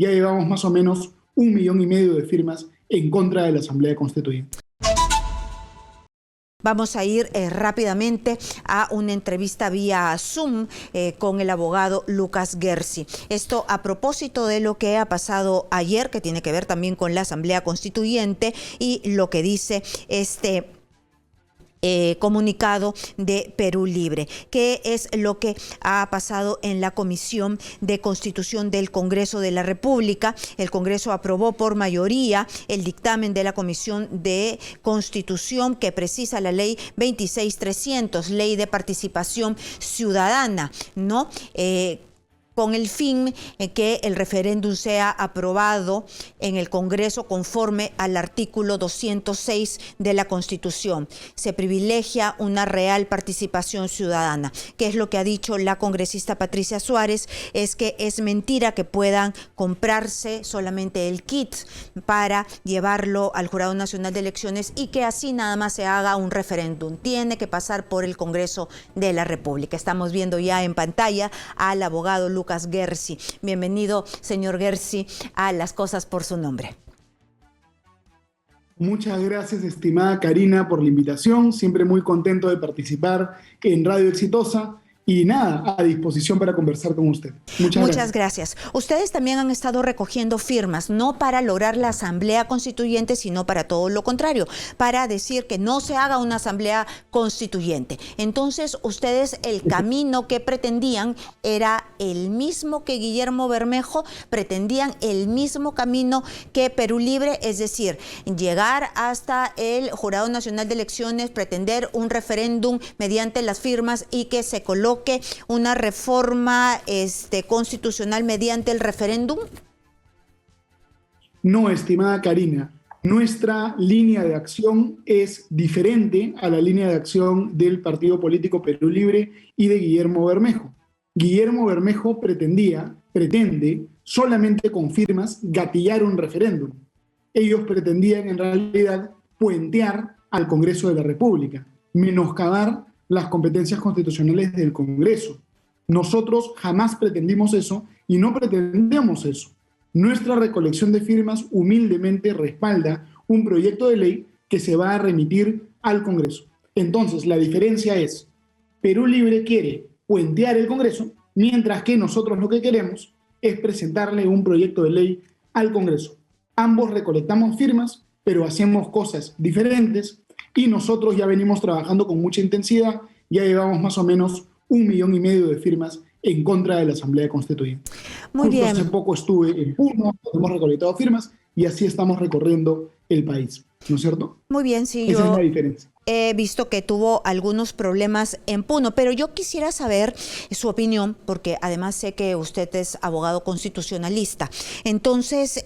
ya llevamos más o menos 1,5 millones de firmas en contra de la Asamblea Constituyente. Vamos a ir rápidamente a una entrevista vía Zoom con el abogado Lucas Gersi. Esto a propósito de lo que ha pasado ayer, que tiene que ver también con la Asamblea Constituyente y lo que dice este comunicado de Perú Libre. ¿Qué es lo que ha pasado en la Comisión de Constitución del Congreso de la República? El Congreso aprobó por mayoría el dictamen de la Comisión de Constitución que precisa la ley 26.300, ley de participación ciudadana, ¿no? Con el fin que el referéndum sea aprobado en el Congreso conforme al artículo 206 de la Constitución. Se privilegia una real participación ciudadana. ¿Qué es lo que ha dicho la congresista Patricia Suárez? Es que es mentira que puedan comprarse solamente el kit para llevarlo al Jurado Nacional de Elecciones y que así nada más se haga un referéndum. Tiene que pasar por el Congreso de la República. Estamos viendo ya en pantalla al abogado Lucas Gersi. Bienvenido, señor Gersi, a Las Cosas por su Nombre. Muchas gracias, estimada Karina, por la invitación. Siempre muy contento de participar en Radio Exitosa. Y nada, a disposición para conversar con usted. Muchas gracias. Ustedes también han estado recogiendo firmas, no para lograr la Asamblea Constituyente, sino para todo lo contrario, para decir que no se haga una Asamblea Constituyente. Entonces, ustedes el camino que pretendían era el mismo que Guillermo Bermejo, pretendían el mismo camino que Perú Libre, es decir, llegar hasta el Jurado Nacional de Elecciones, pretender un referéndum mediante las firmas y que se coloque una reforma constitucional mediante el referéndum? No, estimada Karina, nuestra línea de acción es diferente a la línea de acción del partido político Perú Libre y de Guillermo Bermejo. Guillermo Bermejo pretende solamente con firmas gatillar un referéndum. Ellos pretendían en realidad puentear al Congreso de la República, menoscabar las competencias constitucionales del Congreso. Nosotros jamás pretendimos eso y no pretendemos eso. Nuestra recolección de firmas humildemente respalda un proyecto de ley que se va a remitir al Congreso. Entonces, la diferencia es, Perú Libre quiere puentear el Congreso, mientras que nosotros lo que queremos es presentarle un proyecto de ley al Congreso. Ambos recolectamos firmas, pero hacemos cosas diferentes. Y nosotros ya venimos trabajando con mucha intensidad, ya llevamos más o menos 1,5 millones de firmas en contra de la Asamblea Constituyente. Muy bien. Hace poco estuve en Puno, hemos recolectado firmas y así estamos recorriendo el país, ¿no es cierto? Muy bien, sí. Esa es la diferencia. He visto que tuvo algunos problemas en Puno, pero yo quisiera saber su opinión, porque además sé que usted es abogado constitucionalista. Entonces,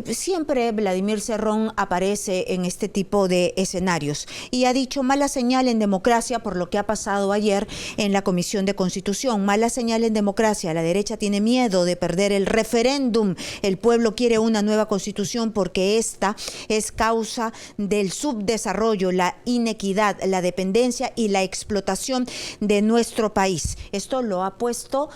siempre Vladimir Cerrón aparece en este tipo de escenarios y ha dicho mala señal en democracia por lo que ha pasado ayer en la Comisión de Constitución. Mala señal en democracia. La derecha tiene miedo de perder el referéndum. El pueblo quiere una nueva constitución porque esta es causa del subdesarrollo, la inequidad, la dependencia y la explotación de nuestro país. Esto lo ha puesto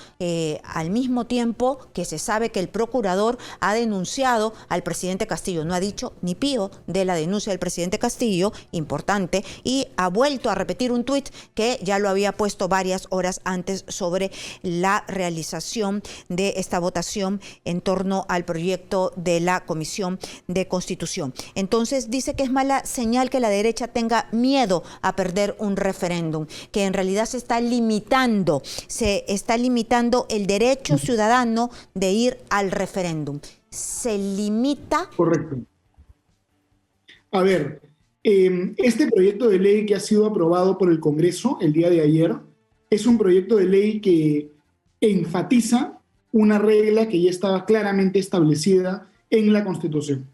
al mismo tiempo que se sabe que el procurador ha denunciado al presidente Castillo. No ha dicho ni pío de la denuncia del presidente Castillo, importante, y ha vuelto a repetir un tuit que ya lo había puesto varias horas antes sobre la realización de esta votación en torno al proyecto de la Comisión de Constitución. Entonces dice que es mala señal que la derecha tenga miedo a perder un referéndum, que en realidad se está limitando el derecho ciudadano de ir al referéndum. Se limita. Correcto. A ver, este proyecto de ley que ha sido aprobado por el Congreso el día de ayer es un proyecto de ley que enfatiza una regla que ya estaba claramente establecida en la Constitución.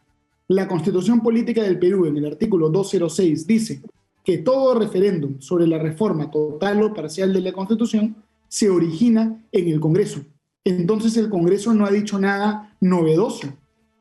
La Constitución Política del Perú, en el artículo 206, dice que todo referéndum sobre la reforma total o parcial de la Constitución se origina en el Congreso. Entonces el Congreso no ha dicho nada novedoso,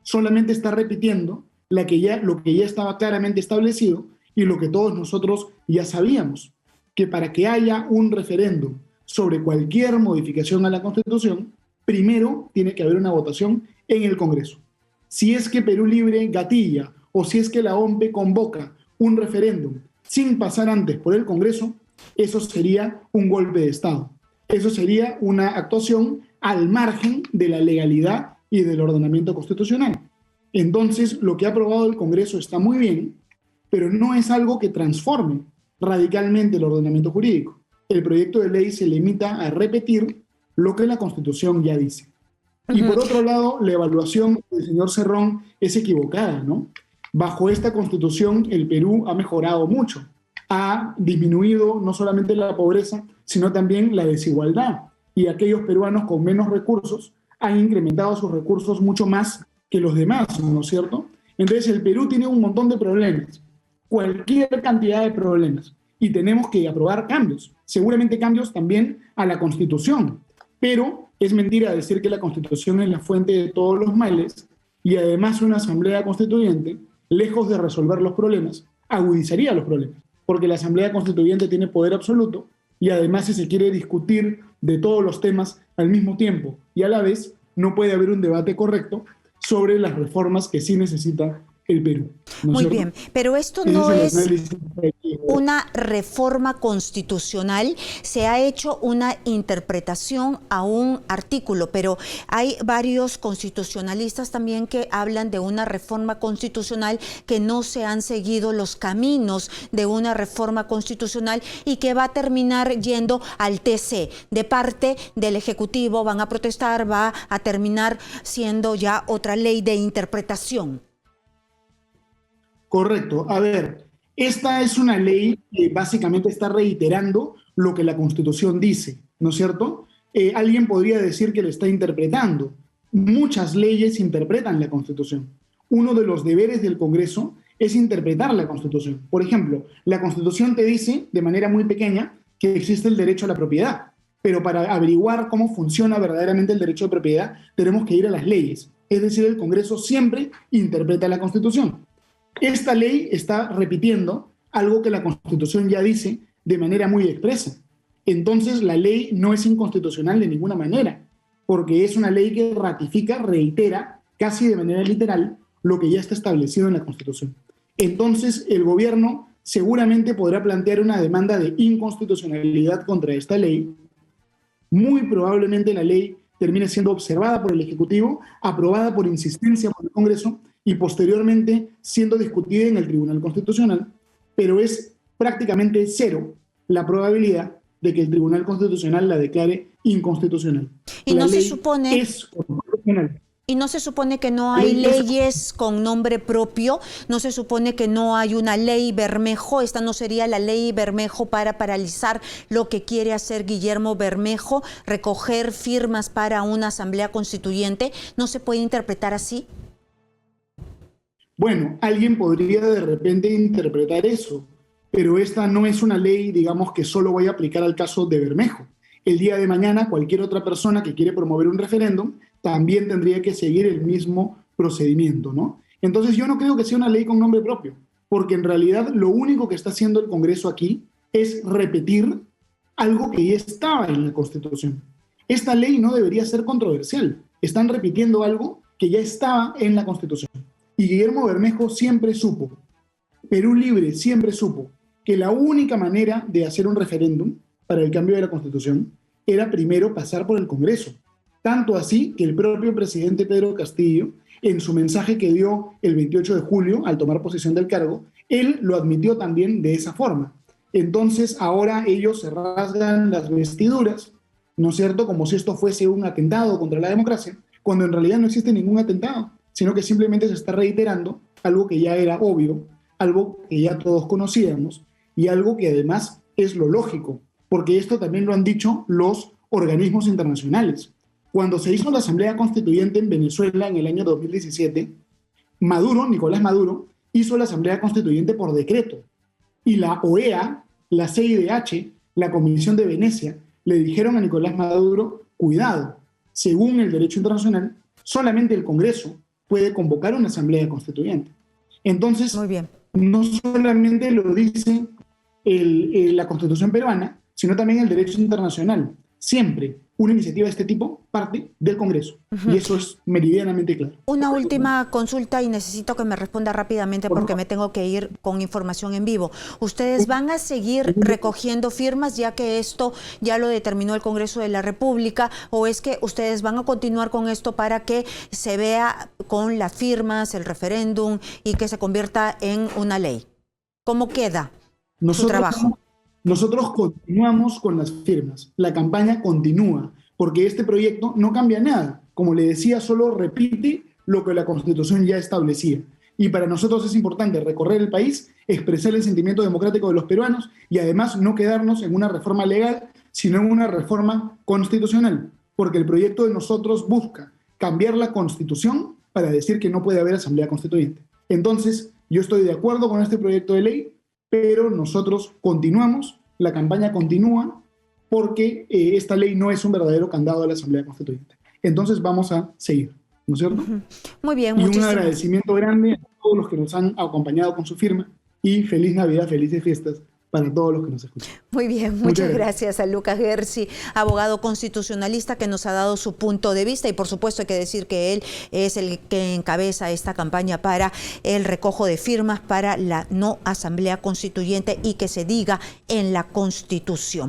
solamente está repitiendo lo que ya estaba claramente establecido y lo que todos nosotros ya sabíamos, que para que haya un referéndum sobre cualquier modificación a la Constitución, primero tiene que haber una votación en el Congreso. Si es que Perú Libre gatilla o si es que la OMP convoca un referéndum sin pasar antes por el Congreso, eso sería un golpe de Estado. Eso sería una actuación al margen de la legalidad y del ordenamiento constitucional. Entonces, lo que ha aprobado el Congreso está muy bien, pero no es algo que transforme radicalmente el ordenamiento jurídico. El proyecto de ley se limita a repetir lo que la Constitución ya dice. Y por otro lado, la evaluación del señor Cerrón es equivocada, ¿no? Bajo esta Constitución, el Perú ha mejorado mucho. Ha disminuido no solamente la pobreza, sino también la desigualdad. Y aquellos peruanos con menos recursos han incrementado sus recursos mucho más que los demás, ¿no es cierto? Entonces, el Perú tiene un montón de problemas, cualquier cantidad de problemas, y tenemos que aprobar cambios, seguramente cambios también a la Constitución, pero es mentira decir que la Constitución es la fuente de todos los males, y además una asamblea constituyente, lejos de resolver los problemas, agudizaría los problemas, porque la asamblea constituyente tiene poder absoluto, y además si se quiere discutir de todos los temas al mismo tiempo y a la vez, no puede haber un debate correcto sobre las reformas que sí necesita el Perú. ¿No Muy cierto? bien, pero esto no es una reforma constitucional, se ha hecho una interpretación a un artículo, pero hay varios constitucionalistas también que hablan de una reforma constitucional que no se han seguido los caminos de una reforma constitucional y que va a terminar yendo al TC. De parte del Ejecutivo van a protestar, va a terminar siendo ya otra ley de interpretación. Correcto. A ver, esta es una ley que básicamente está reiterando lo que la Constitución dice, ¿no es cierto? Alguien podría decir que lo está interpretando. Muchas leyes interpretan la Constitución. Uno de los deberes del Congreso es interpretar la Constitución. Por ejemplo, la Constitución te dice, de manera muy pequeña, que existe el derecho a la propiedad, pero para averiguar cómo funciona verdaderamente el derecho de propiedad, tenemos que ir a las leyes. Es decir, el Congreso siempre interpreta la Constitución. Esta ley está repitiendo algo que la Constitución ya dice de manera muy expresa. Entonces, la ley no es inconstitucional de ninguna manera, porque es una ley que ratifica, reitera, casi de manera literal, lo que ya está establecido en la Constitución. Entonces, el gobierno seguramente podrá plantear una demanda de inconstitucionalidad contra esta ley. Muy probablemente la ley termine siendo observada por el Ejecutivo, aprobada por insistencia por el Congreso, y posteriormente siendo discutida en el Tribunal Constitucional, pero es prácticamente cero la probabilidad de que el Tribunal Constitucional la declare inconstitucional. Y la no ley se supone... es constitucional. Y no se supone que no hay leyes con nombre propio, no se supone que no hay una ley Bermejo, esta no sería la ley Bermejo para paralizar lo que quiere hacer Guillermo Bermejo, recoger firmas para una asamblea constituyente, ¿no se puede interpretar así? Bueno, alguien podría de repente interpretar eso, pero esta no es una ley, digamos, que solo vaya a aplicar al caso de Bermejo. El día de mañana, cualquier otra persona que quiere promover un referéndum también tendría que seguir el mismo procedimiento, ¿no? Entonces yo no creo que sea una ley con nombre propio, porque en realidad lo único que está haciendo el Congreso aquí es repetir algo que ya estaba en la Constitución. Esta ley no debería ser controversial. Están repitiendo algo que ya estaba en la Constitución. Y Guillermo Bermejo siempre supo, Perú Libre siempre supo, que la única manera de hacer un referéndum para el cambio de la Constitución era primero pasar por el Congreso. Tanto así que el propio presidente Pedro Castillo, en su mensaje que dio el 28 de julio al tomar posesión del cargo, él lo admitió también de esa forma. Entonces ahora ellos se rasgan las vestiduras, ¿no es cierto?, como si esto fuese un atentado contra la democracia, cuando en realidad no existe ningún atentado, sino que simplemente se está reiterando algo que ya era obvio, algo que ya todos conocíamos y algo que además es lo lógico, porque esto también lo han dicho los organismos internacionales. Cuando se hizo la Asamblea Constituyente en Venezuela en el año 2017, Nicolás Maduro, hizo la Asamblea Constituyente por decreto. Y la OEA, la CIDH, la Comisión de Venecia, le dijeron a Nicolás Maduro, cuidado, según el derecho internacional, solamente el Congreso puede convocar una Asamblea Constituyente. Entonces, muy bien, no solamente lo dice la Constitución peruana, sino también el derecho internacional. Siempre una iniciativa de este tipo parte del Congreso. Y eso es meridianamente claro. Una última consulta y necesito que me responda rápidamente porque me tengo que ir con información en vivo. ¿Ustedes van a seguir recogiendo firmas ya que esto ya lo determinó el Congreso de la República, o es que ustedes van a continuar con esto para que se vea con las firmas, el referéndum y que se convierta en una ley? ¿Cómo queda su trabajo? Nosotros continuamos con las firmas, la campaña continúa, porque este proyecto no cambia nada. Como le decía, solo repite lo que la Constitución ya establecía. Y para nosotros es importante recorrer el país, expresar el sentimiento democrático de los peruanos y además no quedarnos en una reforma legal, sino en una reforma constitucional, porque el proyecto de nosotros busca cambiar la Constitución para decir que no puede haber asamblea constituyente. Entonces, yo estoy de acuerdo con este proyecto de ley, pero nosotros continuamos, la campaña continúa, porque esta ley no es un verdadero candado a la Asamblea Constituyente. Entonces vamos a seguir, ¿no es cierto? Muy bien, y un agradecimiento grande a todos los que nos han acompañado con su firma y feliz Navidad, felices fiestas para todos los que nos escuchan. Muy bien, muchas gracias a Lucas Gersi, abogado constitucionalista que nos ha dado su punto de vista, y por supuesto hay que decir que él es el que encabeza esta campaña para el recojo de firmas para la no asamblea constituyente y que se diga en la Constitución.